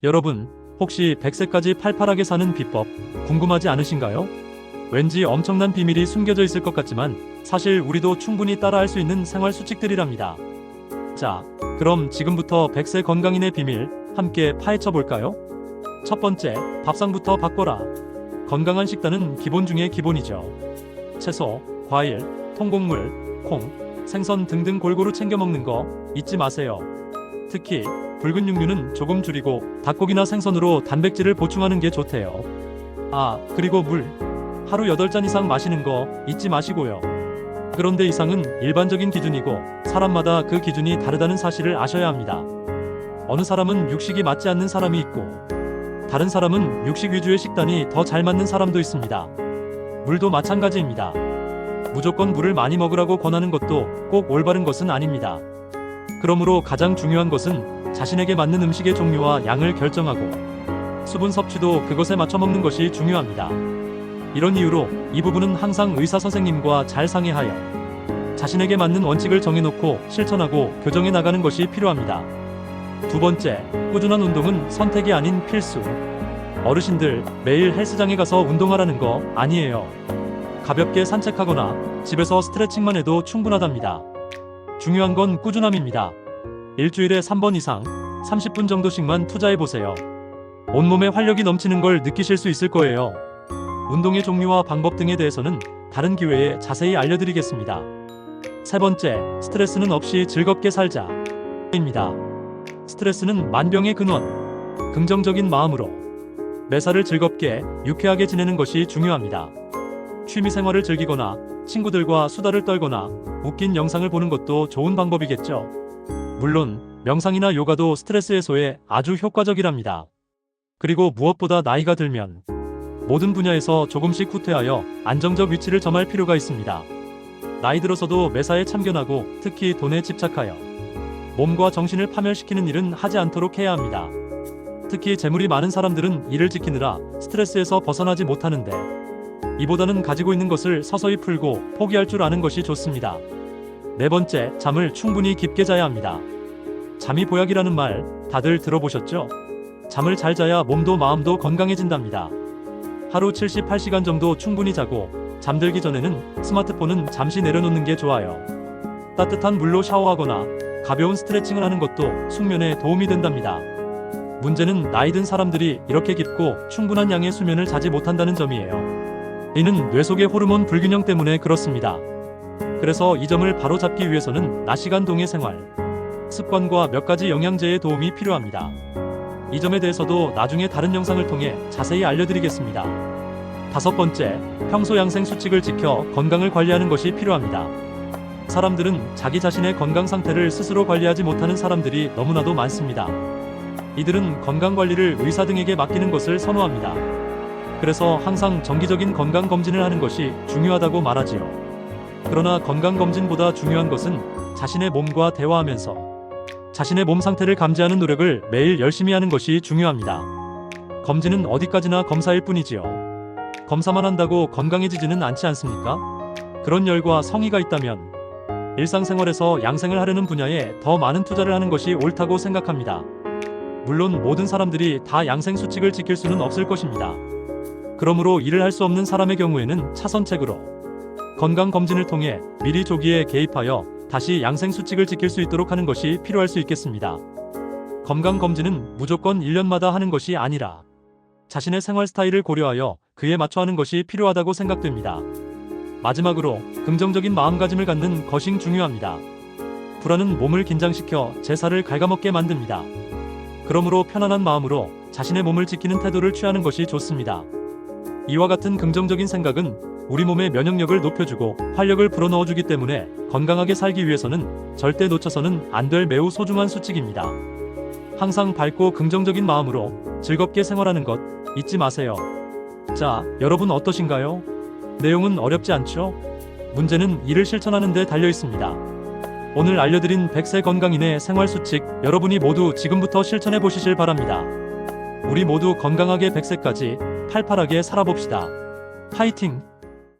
여러분, 혹시 100세까지 팔팔하게 사는 비법 궁금하지 않으신가요? 왠지 엄청난 비밀이 숨겨져 있을 것 같지만 사실 우리도 충분히 따라할 수 있는 생활 수칙들이랍니다. 자, 그럼 지금부터 100세 건강인의 비밀 함께 파헤쳐 볼까요? 첫 번째, 밥상부터 바꿔라. 건강한 식단은 기본 중에 기본이죠. 채소, 과일, 통곡물, 콩, 생선 등등 골고루 챙겨 먹는 거 잊지 마세요. 특히 붉은 육류는 조금 줄이고 닭고기나 생선으로 단백질을 보충하는 게 좋대요. 아, 그리고 물. 하루 8잔 이상 마시는 거 잊지 마시고요. 그런데 이상은 일반적인 기준이고 사람마다 그 기준이 다르다는 사실을 아셔야 합니다. 어느 사람은 육식이 맞지 않는 사람이 있고 다른 사람은 육식 위주의 식단이 더 잘 맞는 사람도 있습니다. 물도 마찬가지입니다. 무조건 물을 많이 먹으라고 권하는 것도 꼭 올바른 것은 아닙니다. 그러므로 가장 중요한 것은 자신에게 맞는 음식의 종류와 양을 결정하고 수분 섭취도 그것에 맞춰 먹는 것이 중요합니다. 이런 이유로 이 부분은 항상 의사 선생님과 잘 상의하여 자신에게 맞는 원칙을 정해놓고 실천하고 교정해 나가는 것이 필요합니다. 두 번째, 꾸준한 운동은 선택이 아닌 필수. 어르신들, 매일 헬스장에 가서 운동하라는 거 아니에요. 가볍게 산책하거나 집에서 스트레칭만 해도 충분하답니다. 중요한 건 꾸준함입니다. 일주일에 3번 이상 30분 정도씩만 투자해보세요. 온몸에 활력이 넘치는 걸 느끼실 수 있을 거예요. 운동의 종류와 방법 등에 대해서는 다른 기회에 자세히 알려드리겠습니다. 세 번째, 스트레스는 없이 즐겁게 살자. 입니다. 스트레스는 만병의 근원. 긍정적인 마음으로 매사를 즐겁게, 유쾌하게 지내는 것이 중요합니다. 취미생활을 즐기거나 친구들과 수다를 떨거나 웃긴 영상을 보는 것도 좋은 방법이겠죠. 물론 명상이나 요가도 스트레스 해소에 아주 효과적이랍니다. 그리고 무엇보다 나이가 들면 모든 분야에서 조금씩 후퇴하여 안정적 위치를 점할 필요가 있습니다. 나이 들어서도 매사에 참견하고 특히 돈에 집착하여 몸과 정신을 파멸시키는 일은 하지 않도록 해야 합니다. 특히 재물이 많은 사람들은 이를 지키느라 스트레스에서 벗어나지 못하는데 이보다는 가지고 있는 것을 서서히 풀고 포기할 줄 아는 것이 좋습니다. 네 번째, 잠을 충분히 깊게 자야 합니다. 잠이 보약이라는 말 다들 들어보셨죠? 잠을 잘 자야 몸도 마음도 건강해진답니다. 하루 78시간 정도 충분히 자고 잠들기 전에는 스마트폰은 잠시 내려놓는 게 좋아요. 따뜻한 물로 샤워하거나 가벼운 스트레칭을 하는 것도 숙면에 도움이 된답니다. 문제는 나이 든 사람들이 이렇게 깊고 충분한 양의 수면을 자지 못한다는 점이에요. 이는 뇌 속의 호르몬 불균형 때문에 그렇습니다. 그래서 이 점을 바로잡기 위해서는 낮 시간 동의 생활 습관과 몇 가지 영양제의 도움이 필요합니다. 이 점에 대해서도 나중에 다른 영상을 통해 자세히 알려드리겠습니다. 다섯 번째, 평소 양생 수칙을 지켜 건강을 관리하는 것이 필요합니다. 사람들은 자기 자신의 건강 상태를 스스로 관리하지 못하는 사람들이 너무나도 많습니다. 이들은 건강 관리를 의사 등에게 맡기는 것을 선호합니다. 그래서 항상 정기적인 건강 검진을 하는 것이 중요하다고 말하지요. 그러나 건강 검진보다 중요한 것은 자신의 몸과 대화하면서 자신의 몸 상태를 감지하는 노력을 매일 열심히 하는 것이 중요합니다. 검진은 어디까지나 검사일 뿐이지요. 검사만 한다고 건강해지지는 않지 않습니까? 그런 열과 성의가 있다면 일상생활에서 양생을 하려는 분야에 더 많은 투자를 하는 것이 옳다고 생각합니다. 물론 모든 사람들이 다 양생 수칙을 지킬 수는 없을 것입니다. 그러므로 이를 할 수 없는 사람의 경우에는 차선책으로 건강검진을 통해 미리 조기에 개입하여 다시 양생 수칙을 지킬 수 있도록 하는 것이 필요할 수 있겠습니다. 건강검진은 무조건 1년마다 하는 것이 아니라 자신의 생활 스타일을 고려하여 그에 맞춰 하는 것이 필요하다고 생각됩니다. 마지막으로 긍정적인 마음가짐을 갖는 것이 중요합니다. 불안은 몸을 긴장시켜 제사를 갉아먹게 만듭니다. 그러므로 편안한 마음으로 자신의 몸을 지키는 태도를 취하는 것이 좋습니다. 이와 같은 긍정적인 생각은 우리 몸의 면역력을 높여주고 활력을 불어넣어주기 때문에 건강하게 살기 위해서는 절대 놓쳐서는 안 될 매우 소중한 수칙입니다. 항상 밝고 긍정적인 마음으로 즐겁게 생활하는 것 잊지 마세요. 자, 여러분 어떠신가요? 내용은 어렵지 않죠? 문제는 이를 실천하는 데 달려 있습니다. 오늘 알려드린 100세 건강인의 생활 수칙 여러분이 모두 지금부터 실천해 보시길 바랍니다. 우리 모두 건강하게 100세까지 팔팔하게 살아봅시다. 파이팅!